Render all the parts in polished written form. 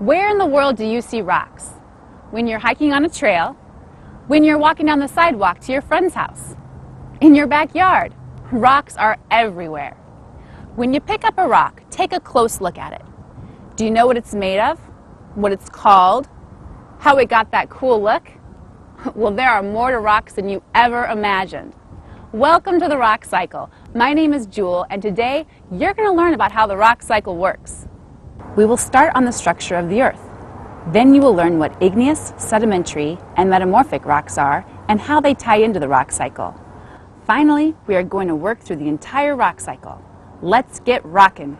Where in the world do you see rocks? When you're hiking on a trail, when you're walking down the sidewalk to your friend's house, in your backyard. Rocks are everywhere. When you pick up a rock, take a close look at it. Do you know what it's made of? What it's called? How it got that cool look? Well, there are more to rocks than you ever imagined. Welcome to the Rock Cycle. My name is Jewel, and today you're going to learn about how the rock cycle works. We will start on the structure of the Earth. Then you will learn what igneous, sedimentary, and metamorphic rocks are and how they tie into the rock cycle. Finally, we are going to work through the entire rock cycle. Let's get rockin'!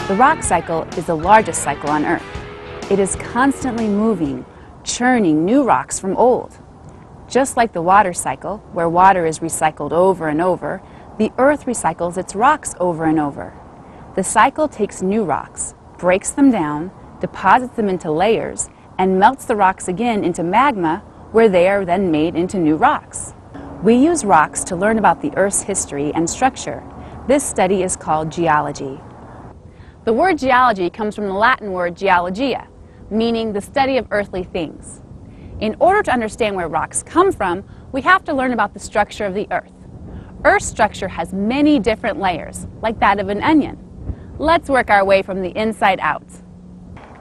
The rock cycle is the largest cycle on Earth. It is constantly moving, churning new rocks from old. Just like the water cycle, where water is recycled over and over, the Earth recycles its rocks over and over. The cycle takes new rocks, breaks them down, deposits them into layers, and melts the rocks again into magma, where they are then made into new rocks. We use rocks to learn about the Earth's history and structure. This study is called geology. The word geology comes from the Latin word geologia, meaning the study of earthly things. In order to understand where rocks come from, we have to learn about the structure of the Earth. Earth's structure has many different layers, like that of an onion. Let's work our way from the inside out.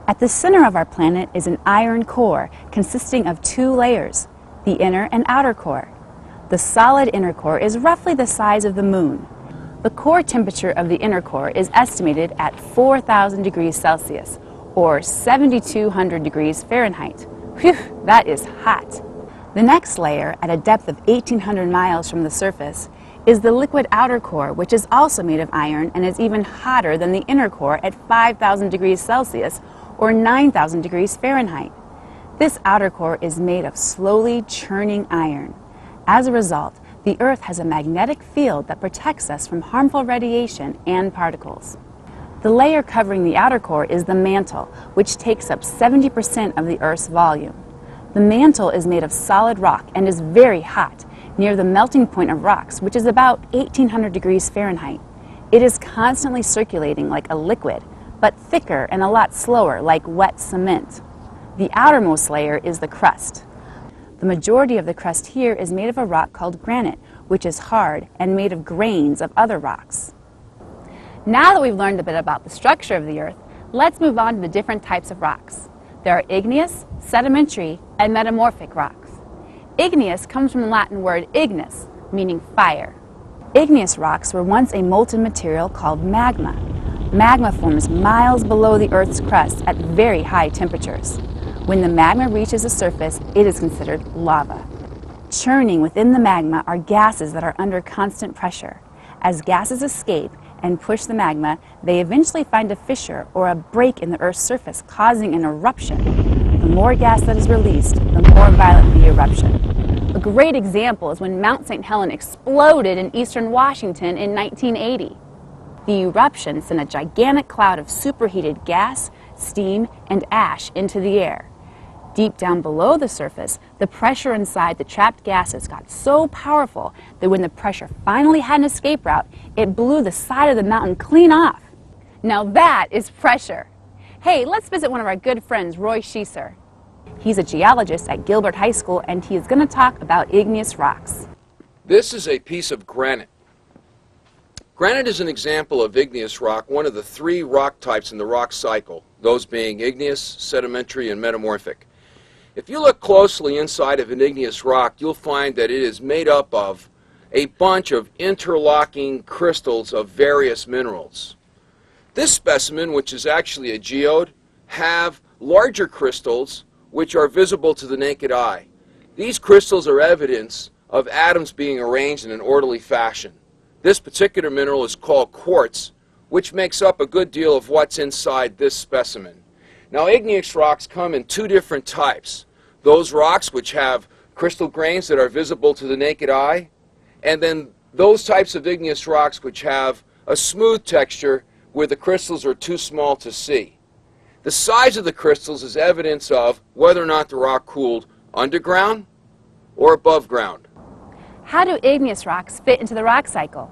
At the center of our planet is an iron core consisting of two layers, the inner and outer core. The solid inner core is roughly the size of the moon. The core temperature of the inner core is estimated at 4,000 degrees Celsius, or 7,200 degrees Fahrenheit. Whew, that is hot. The next layer, at a depth of 1,800 miles from the surface, is the liquid outer core, which is also made of iron and is even hotter than the inner core at 5,000 degrees Celsius, or 9,000 degrees Fahrenheit. This outer core is made of slowly churning iron. As a result, the Earth has a magnetic field that protects us from harmful radiation and particles. The layer covering the outer core is the mantle, which takes up 70% of the Earth's volume. The mantle is made of solid rock and is very hot, near the melting point of rocks, which is about 1,800 degrees Fahrenheit. It is constantly circulating like a liquid, but thicker and a lot slower, like wet cement. The outermost layer is the crust. The majority of the crust here is made of a rock called granite, which is hard and made of grains of other rocks. Now that we've learned a bit about the structure of the Earth, let's move on to the different types of rocks. There are igneous, sedimentary, and metamorphic rocks. Igneous comes from the Latin word ignis, meaning fire. Igneous rocks were once a molten material called magma. Magma forms miles below the Earth's crust at very high temperatures. When the magma reaches the surface, it is considered lava. Churning within the magma are gases that are under constant pressure. As gases escape and push the magma, they eventually find a fissure or a break in the Earth's surface, causing an eruption. The more gas that is released, the more violent the eruption. A great example is when Mount St. Helens exploded in eastern Washington in 1980. The eruption sent a gigantic cloud of superheated gas, steam, and ash into the air. Deep down below the surface, the pressure inside the trapped gases got so powerful that when the pressure finally had an escape route, it blew the side of the mountain clean off. Now that is pressure. Hey, let's visit one of our good friends, Roy Schieser. He's a geologist at Gilbert High School, and he is going to talk about igneous rocks. This is a piece of granite. Granite is an example of igneous rock, one of the three rock types in the rock cycle, those being igneous, sedimentary, and metamorphic. If you look closely inside of an igneous rock, you'll find that it is made up of a bunch of interlocking crystals of various minerals. This specimen, which is actually a geode, have larger crystals which are visible to the naked eye. These crystals are evidence of atoms being arranged in an orderly fashion. This particular mineral is called quartz, which makes up a good deal of what's inside this specimen. Now, igneous rocks come in two different types. Those rocks which have crystal grains that are visible to the naked eye, and then those types of igneous rocks which have a smooth texture where the crystals are too small to see. The size of the crystals is evidence of whether or not the rock cooled underground or above ground. How do igneous rocks fit into the rock cycle?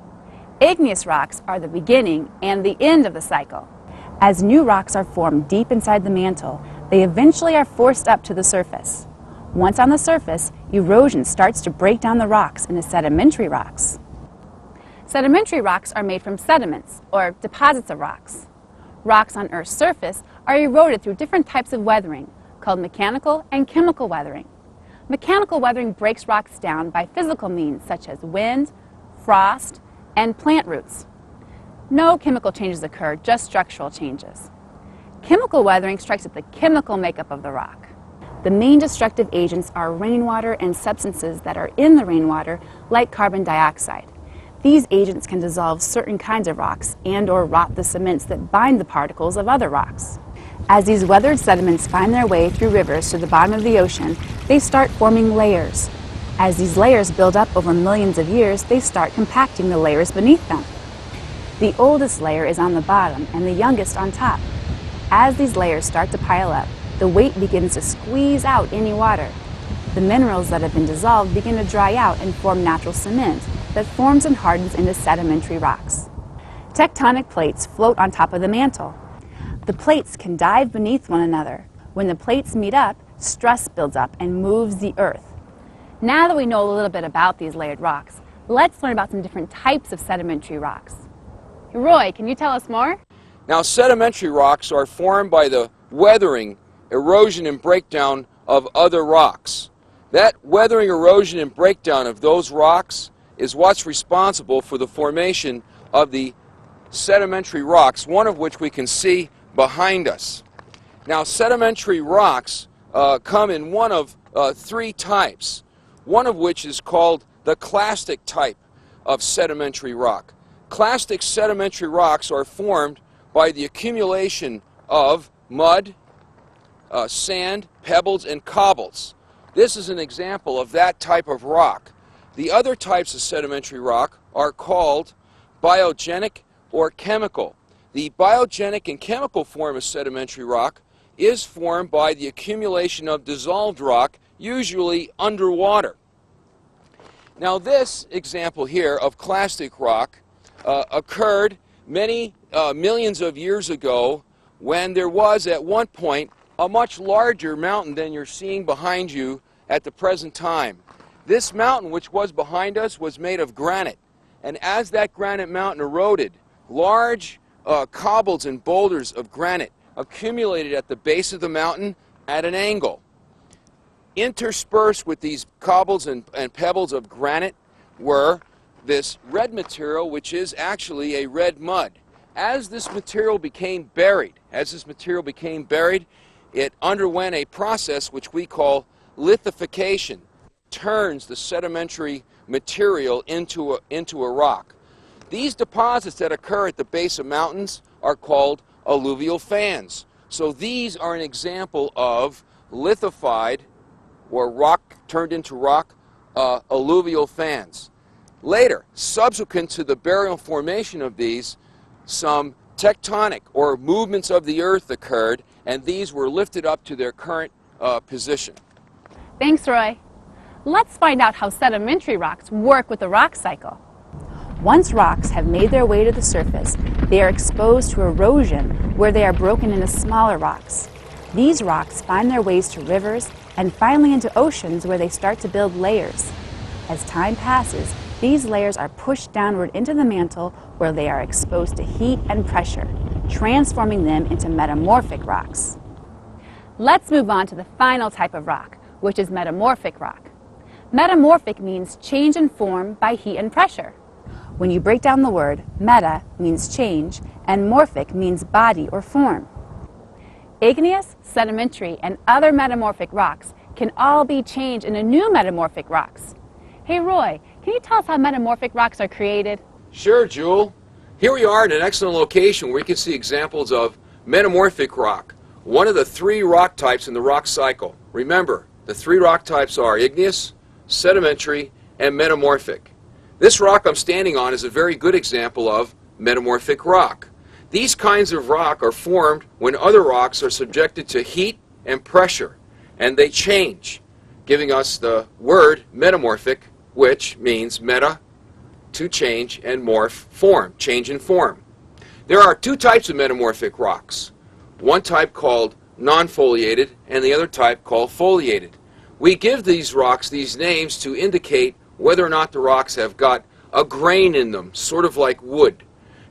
Igneous rocks are the beginning and the end of the cycle. As new rocks are formed deep inside the mantle, they eventually are forced up to the surface. Once on the surface, erosion starts to break down the rocks into sedimentary rocks. Sedimentary rocks are made from sediments, or deposits of rocks. Rocks on Earth's surface are eroded through different types of weathering, called mechanical and chemical weathering. Mechanical weathering breaks rocks down by physical means such as wind, frost, and plant roots. No chemical changes occur, just structural changes. Chemical weathering strikes at the chemical makeup of the rock. The main destructive agents are rainwater and substances that are in the rainwater, like carbon dioxide. These agents can dissolve certain kinds of rocks and/or rot the cements that bind the particles of other rocks. As these weathered sediments find their way through rivers to the bottom of the ocean, they start forming layers. As these layers build up over millions of years, they start compacting the layers beneath them. The oldest layer is on the bottom and the youngest on top. As these layers start to pile up, the weight begins to squeeze out any water. The minerals that have been dissolved begin to dry out and form natural cement that forms and hardens into sedimentary rocks. Tectonic plates float on top of the mantle. The plates can dive beneath one another. When the plates meet up, stress builds up and moves the earth. Now that we know a little bit about these layered rocks, let's learn about some different types of sedimentary rocks. Roy, can you tell us more? Now, sedimentary rocks are formed by the weathering, erosion, and breakdown of other rocks. That weathering, erosion, and breakdown of those rocks is what's responsible for the formation of the sedimentary rocks, one of which we can see behind us. Now, sedimentary rocks come in one of three types, one of which is called the clastic type of sedimentary rock. Clastic sedimentary rocks are formed by the accumulation of mud, sand, pebbles, and cobbles. This is an example of that type of rock. The other types of sedimentary rock are called biogenic or chemical. The biogenic and chemical form of sedimentary rock is formed by the accumulation of dissolved rock, usually underwater. Now, this example here of clastic rock occurred many millions of years ago when there was at one point a much larger mountain than you're seeing behind you at the present time. This mountain, which was behind us, was made of granite, and as that granite mountain eroded, large cobbles and boulders of granite accumulated at the base of the mountain at an angle. Interspersed with these cobbles and pebbles of granite were this red material, which is actually a red mud. As this material became buried, it underwent a process which we call lithification. Turns the sedimentary material into a rock. These deposits that occur at the base of mountains are called alluvial fans. So these are an example of lithified or rock turned into rock alluvial fans. Later, subsequent to the burial and formation of these, some tectonic or movements of the earth occurred, and these were lifted up to their current position. Thanks, Roy. Let's find out how sedimentary rocks work with the rock cycle. Once rocks have made their way to the surface, they are exposed to erosion where they are broken into smaller rocks. These rocks find their ways to rivers and finally into oceans where they start to build layers. As time passes, these layers are pushed downward into the mantle where they are exposed to heat and pressure, transforming them into metamorphic rocks. Let's move on to the final type of rock, which is metamorphic rock. Metamorphic means change in form by heat and pressure. When you break down the word, meta means change, and morphic means body or form. Igneous, sedimentary, and other metamorphic rocks can all be changed into new metamorphic rocks. Hey Roy, can you tell us how metamorphic rocks are created? Sure, Jewel. Here we are in an excellent location where you can see examples of metamorphic rock, one of the three rock types in the rock cycle. Remember, the three rock types are igneous, sedimentary, and metamorphic. This rock I'm standing on is a very good example of metamorphic rock. These kinds of rock are formed when other rocks are subjected to heat and pressure, and they change, giving us the word metamorphic, which means meta, to change, and morph, form, change in form. There are two types of metamorphic rocks, one type called non-foliated and the other type called foliated. We give these rocks these names to indicate whether or not the rocks have got a grain in them, sort of like wood.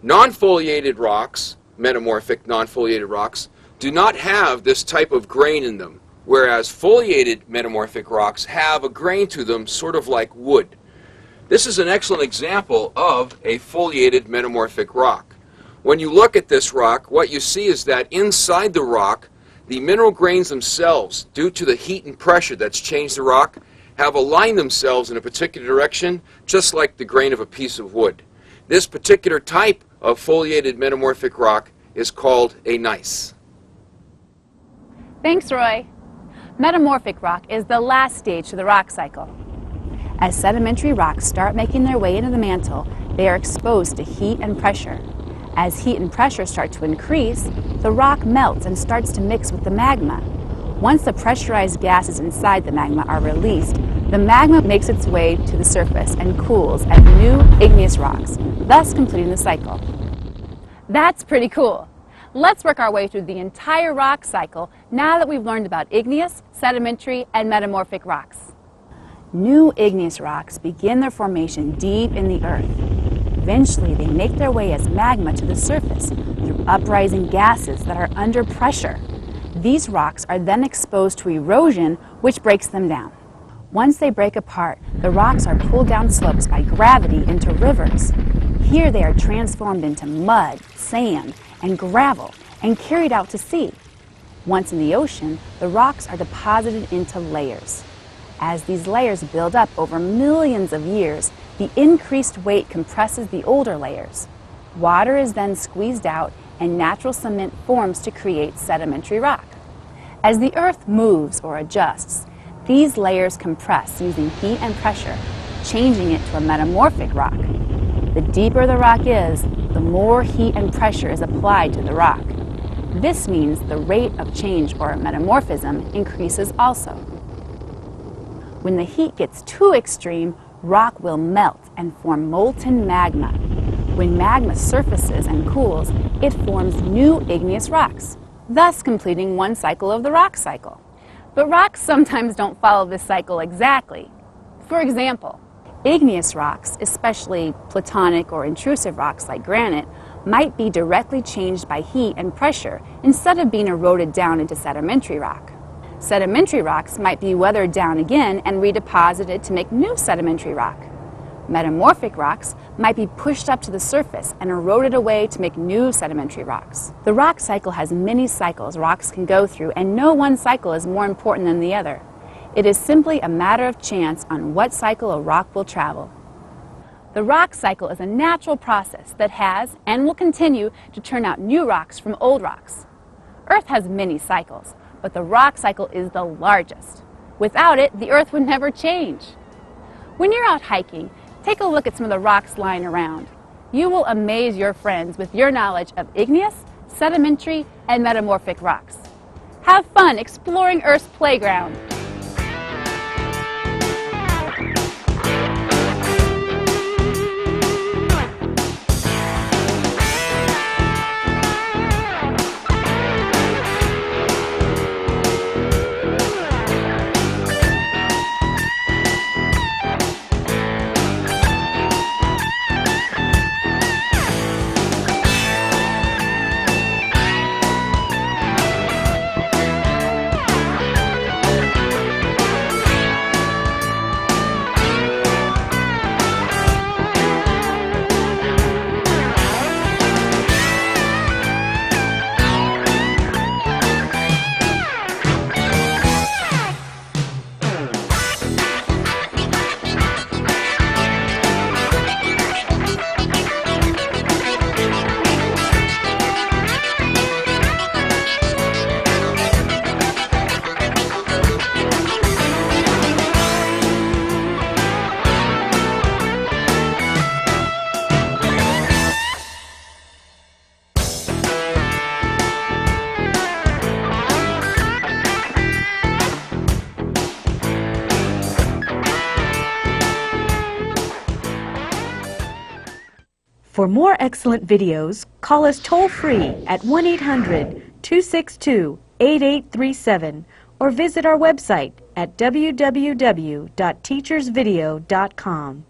Non-foliated rocks, metamorphic non-foliated rocks, do not have this type of grain in them, whereas foliated metamorphic rocks have a grain to them, sort of like wood. This is an excellent example of a foliated metamorphic rock. When you look at this rock, what you see is that inside the rock, the mineral grains themselves, due to the heat and pressure that's changed the rock, have aligned themselves in a particular direction, just like the grain of a piece of wood. This particular type of foliated metamorphic rock is called a gneiss. Thanks, Roy. Metamorphic rock is the last stage to the rock cycle. As sedimentary rocks start making their way into the mantle, they are exposed to heat and pressure. As heat and pressure start to increase, the rock melts and starts to mix with the magma. Once the pressurized gases inside the magma are released, the magma makes its way to the surface and cools as new igneous rocks, thus completing the cycle. That's pretty cool. Let's work our way through the entire rock cycle now that we've learned about igneous, sedimentary, and metamorphic rocks. New igneous rocks begin their formation deep in the earth. Eventually, they make their way as magma to the surface through uprising gases that are under pressure. These rocks are then exposed to erosion, which breaks them down. Once they break apart, the rocks are pulled down slopes by gravity into rivers. Here they are transformed into mud, sand, and gravel and carried out to sea. Once in the ocean, the rocks are deposited into layers. As these layers build up over millions of years, the increased weight compresses the older layers. Water is then squeezed out and natural cement forms to create sedimentary rock. As the earth moves or adjusts, these layers compress using heat and pressure, changing it to a metamorphic rock. The deeper the rock is, the more heat and pressure is applied to the rock. This means the rate of change or metamorphism increases also. When the heat gets too extreme, rock will melt and form molten magma. When magma surfaces and cools, it forms new igneous rocks, thus completing one cycle of the rock cycle. But rocks sometimes don't follow this cycle exactly. For example, igneous rocks, especially platonic or intrusive rocks like granite, might be directly changed by heat and pressure instead of being eroded down into sedimentary rock. Sedimentary rocks might be weathered down again and redeposited to make new sedimentary rock. Metamorphic rocks might be pushed up to the surface and eroded away to make new sedimentary rocks. The rock cycle has many cycles rocks can go through, and no one cycle is more important than the other. It is simply a matter of chance on what cycle a rock will travel. The rock cycle is a natural process that has and will continue to turn out new rocks from old rocks. Earth has many cycles, but the rock cycle is the largest. Without it, the Earth would never change. When you're out hiking, take a look at some of the rocks lying around. You will amaze your friends with your knowledge of igneous, sedimentary, and metamorphic rocks. Have fun exploring Earth's playground. For more excellent videos, call us toll-free at 1-800-262-8837 or visit our website at www.teachersvideo.com.